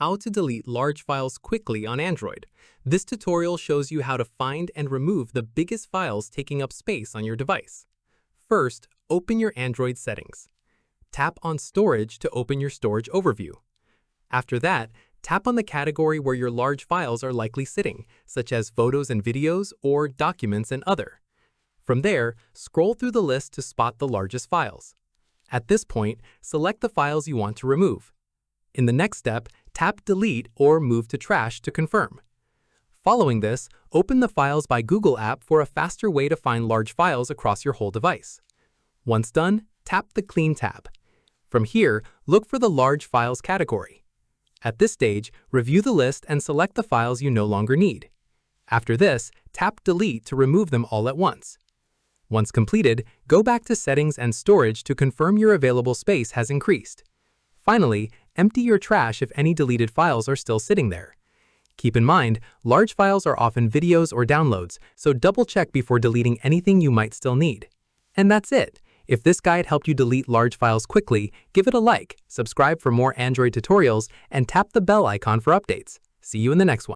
How to delete large files quickly on Android. This tutorial shows you how to find and remove the biggest files taking up space on your device. First, open your Android settings. Tap on Storage to open your storage overview. After that, tap on the category where your large files are likely sitting, such as photos and videos or documents and other. From there, scroll through the list to spot the largest files. At this point, select the files you want to remove. In the next step, tap Delete or Move to Trash to confirm. Following this, open the Files by Google app for a faster way to find large files across your whole device. Once done, tap the Clean tab. From here, look for the Large Files category. At this stage, review the list and select the files you no longer need. After this, tap Delete to remove them all at once. Once completed, go back to Settings and Storage to confirm your available space has increased. Finally, empty your trash if any deleted files are still sitting there. Keep in mind, large files are often videos or downloads, so double-check before deleting anything you might still need. And that's it! If this guide helped you delete large files quickly, give it a like, subscribe for more Android tutorials, and tap the bell icon for updates. See you in the next one.